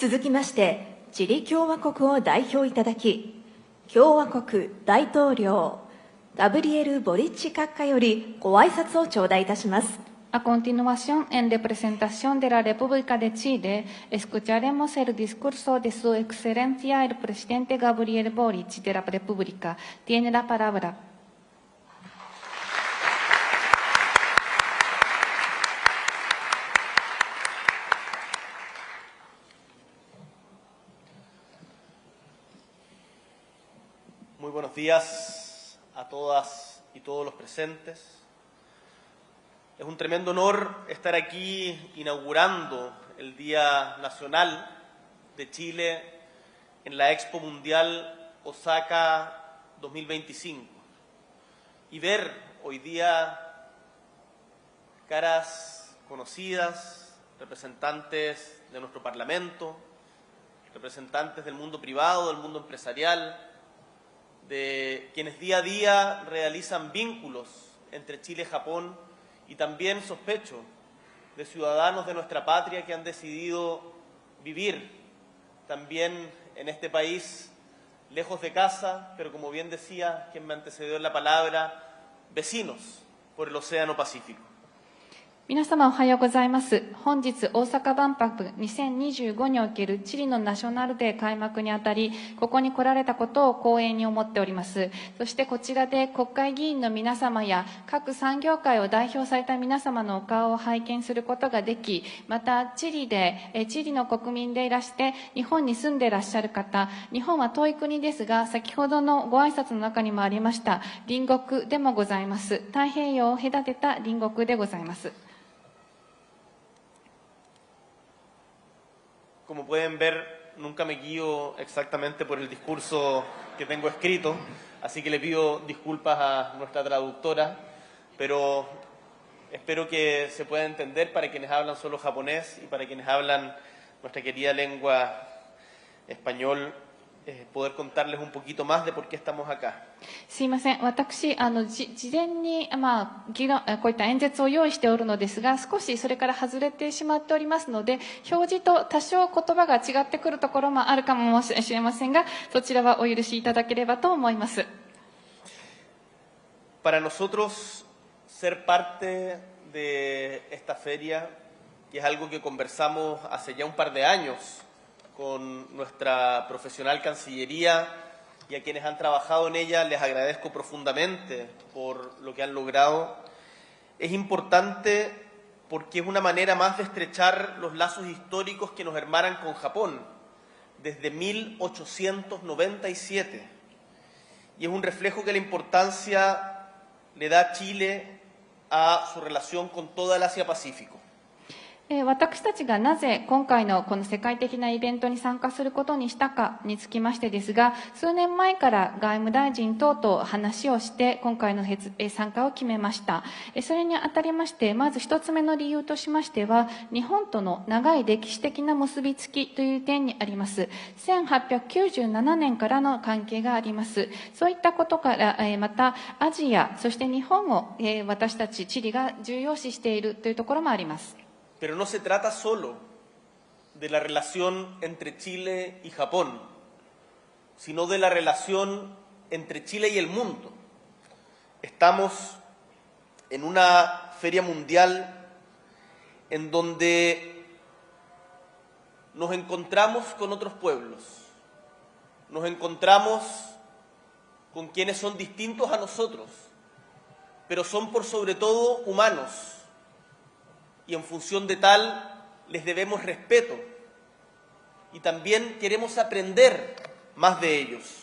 続きまして、チリ共和国を代表いただき、共和国大統領ガブリエル・ボリッチ閣下よりご挨拶を頂戴いたします。A continuación, en representación de la República de Chile, escucharemos el discurso de Su Excelencia el presidente Gabriel Boric de la República. Tiene la palabra. Muy buenos días a todas y todos los presentes. Es un tremendo honor estar aquí inaugurando el Día Nacional de Chile en la Expo Mundial Osaka 2025 y ver hoy día caras conocidas, representantes de nuestro Parlamento, representantes del mundo privado, del mundo empresarial, de quienes día a día realizan vínculos entre Chile y Japón, y también sospecho de ciudadanos de nuestra patria que han decidido vivir también en este país, lejos de casa, pero como bien decía quien me antecedió en la palabra, vecinos por el Océano Pacífico. 皆様おはようございます。本日大阪万博2025におけるチリのナショナルデー開幕にあたり、ここに来られたことを光栄に思っております。そしてこちらで国会議員の皆様や各産業界を代表された皆様のお顔を拝見することができ、またチリの国民でいらして日本に住んでいらっしゃる方、日本は遠い国ですが、先ほどのご挨拶の中にもありました隣国でもございます。太平洋を隔てた隣国でございます。Como pueden ver, nunca me guío exactamente por el discurso que tengo escrito, así que le pido disculpas a nuestra traductora, pero espero que se pueda entender para quienes hablan solo japonés y para quienes hablan nuestra querida lengua español, poder contarles un poquito más de por qué estamos acá. すいません。私、事前に、こういった演説を用意しておるのですが、少しそれから外れてしまっておりますので、表示と多少言葉が違ってくるところもあるかもしれませんが、そちらはお許しいただければと思います。Para nosotros, ser parte de esta feria, que es algo que conversamos hace ya un par de años con nuestra profesional Cancillería, y a quienes han trabajado en ella les agradezco profundamente por lo que han logrado. Es importante porque es una manera más de estrechar los lazos históricos que nos hermanan con Japón desde 1897. Y es un reflejo que la importancia le da Chile a su relación con toda el Asia-Pacífico. 私たちがなぜ今回のこの世界的なイベントに参加することにしたかにつきましてですが、数年前から外務大臣等と話をして今回の参加を決めました。それにあたりまして、まず一つ目の理由としましては、日本との長い歴史的な結びつきという点にあります。1897年からの関係があります。そういったことから、またアジア、そして日本を私たちチリが重要視しているというところもあります。Pero no se trata solo de la relación entre Chile y Japón, sino de la relación entre Chile y el mundo. Estamos en una feria mundial en donde nos encontramos con otros pueblos, nos encontramos con quienes son distintos a nosotros, pero son por sobre todo humanos. Y en función de tal les debemos respeto y también queremos aprender más de ellos.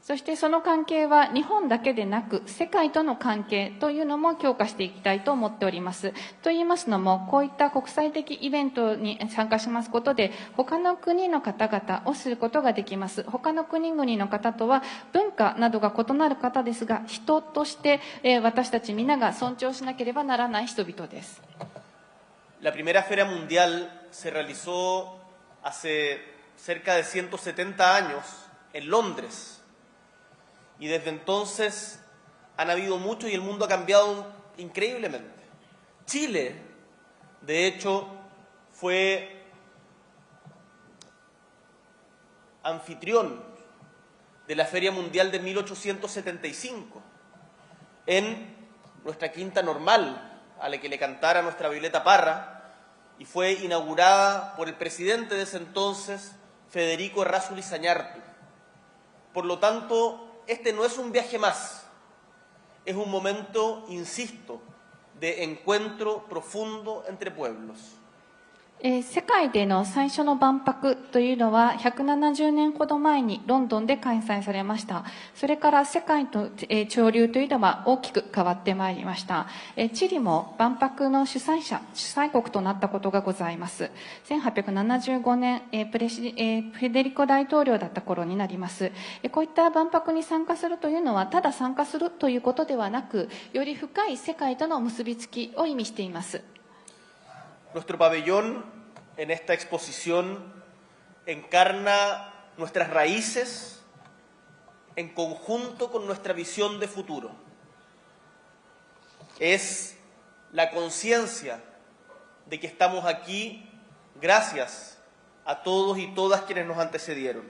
そしてその関係は日本だけでなく世界との関係というのも強化していきたいと思っております。と言いますのも、こういった国際的イベントに参加しますことで他の国の方々を知ることができます。他の国々の方とは文化などが異なる方ですが、人として私たち皆が尊重しなければならない人々です。La primera feria mundial se realizó hace cerca de 170 años en Londres. Y desde entonces han habido muchos y el mundo ha cambiado increíblemente. Chile, de hecho, fue anfitrión de la Feria Mundial de 1875, en nuestra quinta normal, a la que le cantara nuestra Violeta Parra, y fue inaugurada por el presidente de ese entonces, Federico Errázuriz Zañartu. Por lo tanto, este no es un viaje más, es un momento, insisto, de encuentro profundo entre pueblos. 世界での最初の万博というのは170年ほど前にロンドンで開催されました。それから世界と、潮流というのは大きく変わってまいりました。チリも万博の主催国となったことがございます。1875年、フェデリコ大統領だった頃になります。こういった万博に参加するというのはただ参加するということではなく、より深い世界との結びつきを意味しています。Nuestro pabellón en esta exposición encarna nuestras raíces en conjunto con nuestra visión de futuro. Es la conciencia de que estamos aquí gracias a todos y todas quienes nos antecedieron.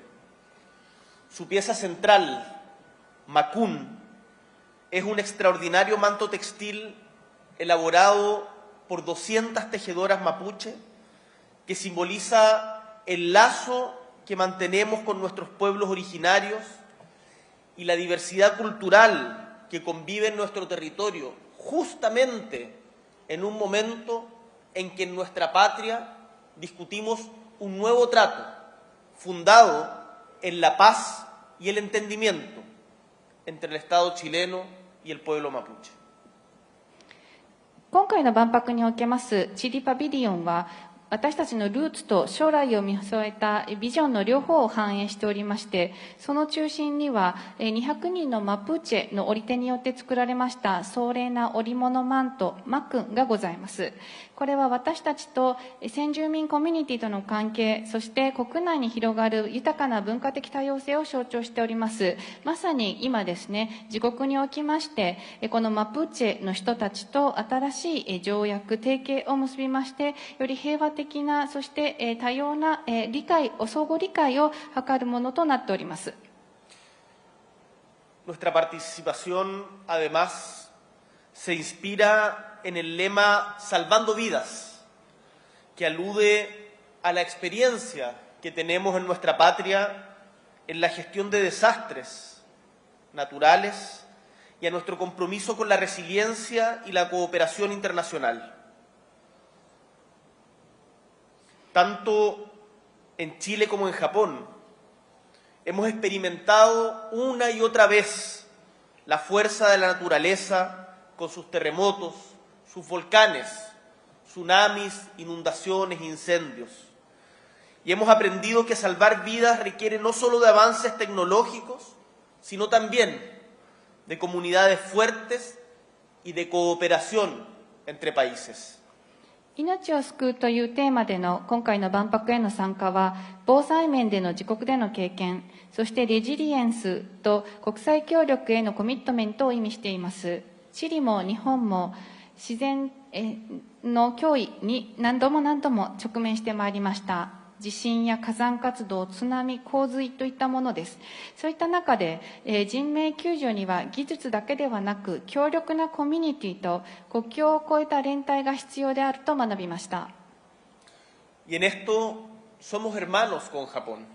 Su pieza central, Macún, es un extraordinario manto textil elaborado por 200 tejedoras mapuche, que simboliza el lazo que mantenemos con nuestros pueblos originarios y la diversidad cultural que convive en nuestro territorio, justamente en un momento en que en nuestra patria discutimos un nuevo trato fundado en la paz y el entendimiento entre el Estado chileno y el pueblo mapuche. 今回の万博におけますチリパビリオンは、私たちのルーツと将来を見据えたビジョンの両方を反映しておりまして、その中心には200人のマプーチェの織手によって作られました壮麗な織物マント、マクンがございます。これは私たちと先住民コミュニティとの関係、そして国内に広がる豊かな文化的多様性を象徴しております。まさに今ですね、自国におきまして、このマプーチェの人たちと新しい条約、提携を結びまして、より平和的な、そして多様な理解、相互理解を図るものとなっております。Nuestra participación, además, se inspira en el lema Salvando Vidas, que alude a la experiencia que tenemos en nuestra patria en la gestión de desastres naturales y a nuestro compromiso con la resiliencia y la cooperación internacional. Tanto en Chile como en Japón, hemos experimentado una y otra vez la fuerza de la naturaleza con sus terremotos, sus volcanes, tsunamis, inundaciones, incendios. Y hemos aprendido que salvar vidas requiere no solo de avances tecnológicos, sino también de comunidades fuertes y de cooperación entre países. 命を救うというテーマでの今回の万博への参加は、防災面での自国での経験、そしてレジリエンスと国際協力へのコミットメントを意味しています。チリも日本も自然の脅威に何度も直面してまいりました。地震や火山活動、津波、洪水といったものです。そういった中で、人命救助には技術だけではなく、強力なコミュニティと国境を越えた連帯が必要であると学びました。Y en esto somos hermanos con Japón.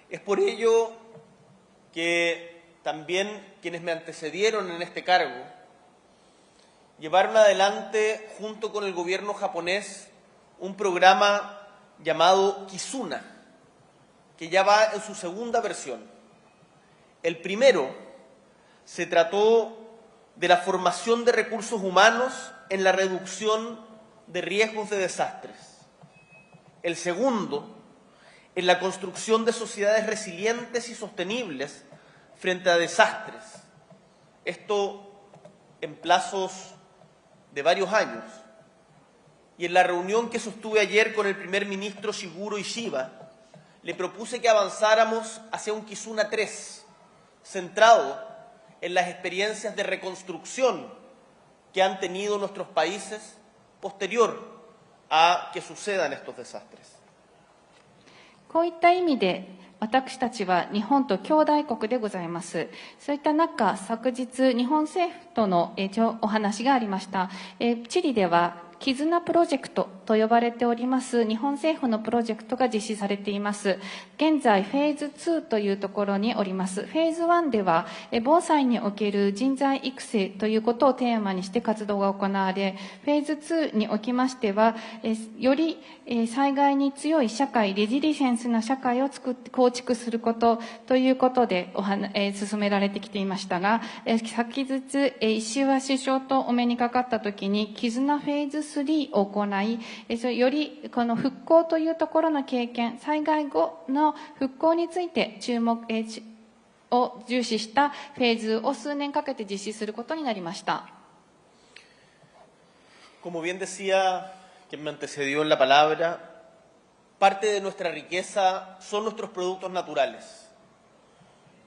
Es por ello que también quienes me antecedieron en este cargo llevaron adelante junto con el gobierno japonés un programa llamado Kizuna, que ya va en su segunda versión. El primero se trató de la formación de recursos humanos en la reducción de riesgos de desastres. El segundo, en la construcción de sociedades resilientes y sostenibles frente a desastres. Esto en plazos de varios años. Y en la reunión que sostuve ayer con el primer ministro Shiguro Ishiba, le propuse que avanzáramos hacia un Kizuna 3, centrado en las experiencias de reconstrucción que han tenido nuestros países posterior a que sucedan estos desastres. こういった意味で私たちは日本と兄弟国でございます。そういった中、昨日、日本政府とのお話がありました。チリでは、絆プロジェクトと呼ばれております日本政府のプロジェクトが実施されています。現在フェーズ2というところにおります。フェーズ1では防災における人材育成ということをテーマにして活動が行われ、フェーズ2におきましてはより災害に強い社会、レジリエンスな社会を構築することということで進められてきていましたが、先日石破首相とお目にかかったときに絆フェーズ3を行い、よりこの復興というところの経験、災害後の復興についてを重視したフェーズを数年かけて実施することになりました。Como bien decía quien me antecedió en la palabra, parte de nuestra riqueza son nuestros productos naturales.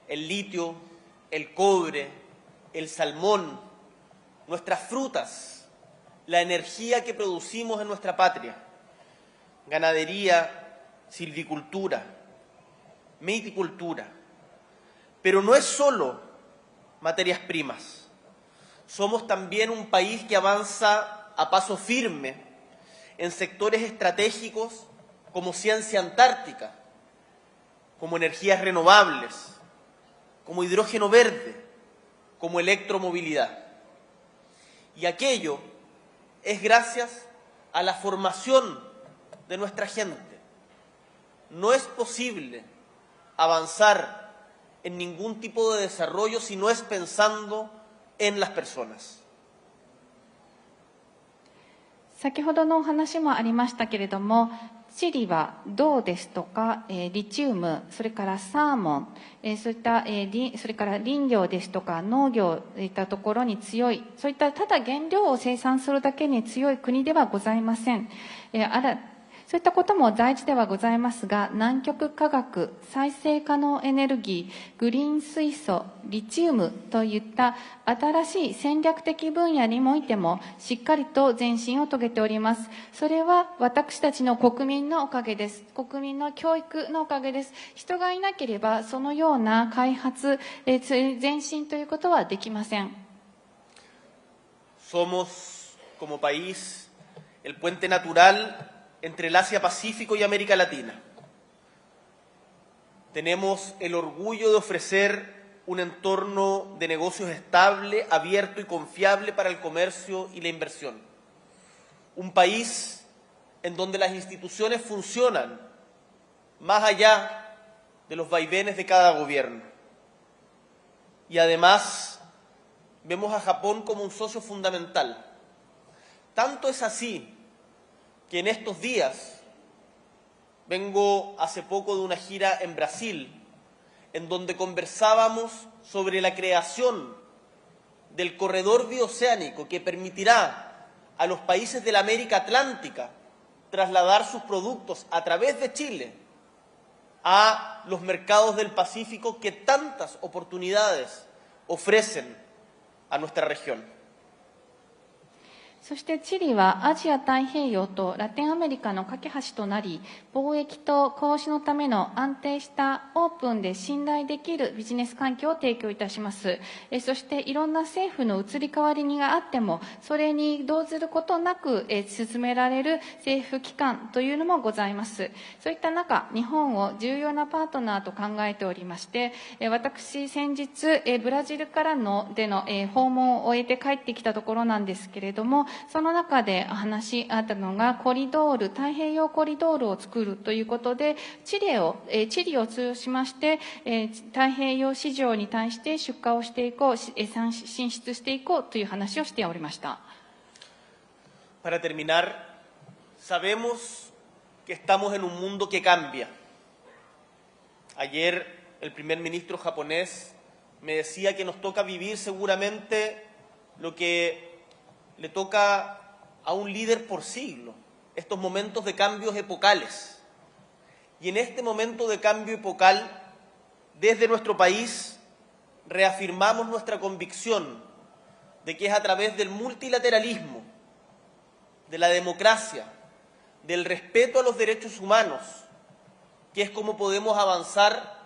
El litio, el cobre, el salmón, nuestras frutas, la energía que producimos en nuestra patria, ganadería, silvicultura, miticultura. Pero no es solo materias primas. Somos también un país que avanza a paso firme en sectores estratégicos como ciencia antártica, como energías renovables, como hidrógeno verde, como electromovilidad. Y aquello es gracias a la formación de nuestra gente. No es posible avanzar en ningún tipo de desarrollo si no es pensando en las personas. 先ほどのお話もありましたけれども、チリは銅ですとかリチウム、それからサーモン、そういったそれから林業ですとか農業といったところに強い、そういったただ原料を生産するだけに強い国ではございません。そういったことも大事ではございますが、南極化学、再生可能エネルギー、グリーン水素、リチウムといった新しい戦略的分野においてもしっかりと前進を遂げております。それは私たちの国民のおかげです。国民の教育のおかげです。人がいなければそのような開発、前進ということはできません。Somos, como país, el puente natural entre el Asia-Pacífico y América Latina. Tenemos el orgullo de ofrecer un entorno de negocios estable, abierto y confiable para el comercio y la inversión. Un país en donde las instituciones funcionan más allá de los vaivenes de cada gobierno. Y además vemos a Japón como un socio fundamental. Tanto es así que en estos días vengo hace poco de una gira en Brasil, en donde conversábamos sobre la creación del corredor bioceánico que permitirá a los países de la América Atlántica trasladar sus productos a través de Chile a los mercados del Pacífico que tantas oportunidades ofrecen a nuestra región. そしてチリはアジア太平洋とラテンアメリカの架け橋となり、貿易と投資のための安定したオープンで信頼できるビジネス環境を提供いたします。そしていろんな政府の移り変わりがあっても、それに動ずることなく進められる政府機関というのもございます。そういった中、日本を重要なパートナーと考えておりまして、私先日ブラジルからでの訪問を終えて帰ってきたところなんですけれども、その中で話し合ったのがコリドール、太平洋コリドールを作るということで、チリを通しまして、太平洋市場に対して出荷をしていこう、進出していこうという話をしておりました。Para terminar, sabemos que estamos en un mundo que cambia. Ayer el primer ministro japonés me decía que nos toca vivir seguramente lo que le toca a un líder por siglo, estos momentos de cambios epocales. Y en este momento de cambio epocal, desde nuestro país, reafirmamos nuestra convicción de que es a través del multilateralismo, de la democracia, del respeto a los derechos humanos, que es cómo podemos avanzar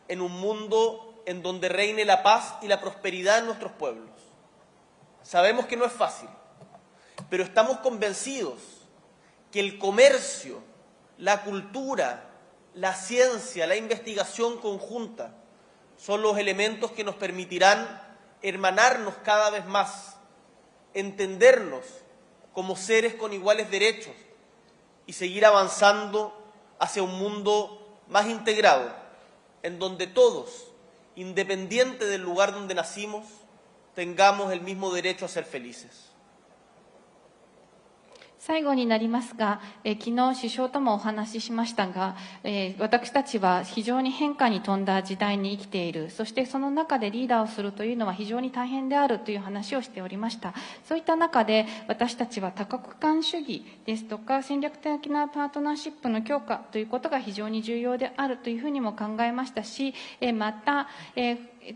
en un mundo en donde reine la paz y la prosperidad en nuestros pueblos. Sabemos que no es fácil, pero estamos convencidos que el comercio, la cultura, la ciencia, la investigación conjunta son los elementos que nos permitirán hermanarnos cada vez más, entendernos como seres con iguales derechos y seguir avanzando hacia un mundo más integrado, en donde todos, independiente del lugar donde nacimos, tengamos el mismo derecho a ser felices. 最後になりますが、昨日首相ともお話ししましたが、私たちは非常に変化に富んだ時代に生きている。そしてその中でリーダーをするというのは非常に大変であるという話をしておりました。そういった中で私たちは多国間主義ですとか戦略的なパートナーシップの強化ということが非常に重要であるというふうにも考えましたし、また、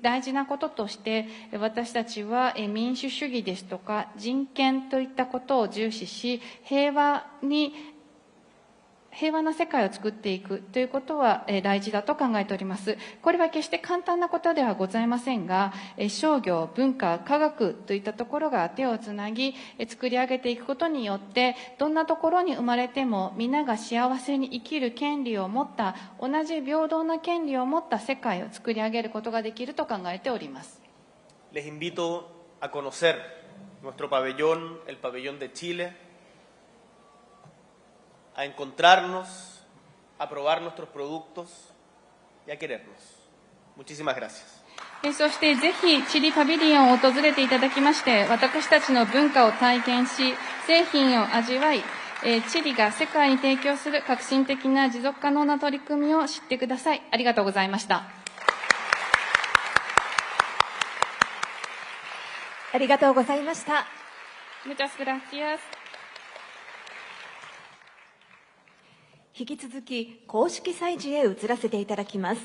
大事なこととして私たちは民主主義ですとか人権といったことを重視し、平和な世界を作っていくということは大事だと考えております。これは決して簡単なことではございませんが、商業、文化、科学といったところが手をつなぎ作り上げていくことによって、どんなところに生まれても皆が幸せに生きる権利を持った、同じ平等な権利を持った世界を作り上げることができると考えております。Les invito a conocer nuestro pabellón, el pabellón de Chile, a encontrarnos, a probar nuestros productos y a querernos. Muchísimas gracias. そしてぜひチリパビリオンを訪れていただきまして、私たちの文化を体験し、製品を味わい、チリが世界に提供する革新的な持続可能な取り組みを知ってください。ありがとうございました。ありがとうございました。Muchas gracias。引き続き公式催事へ移らせていただきます。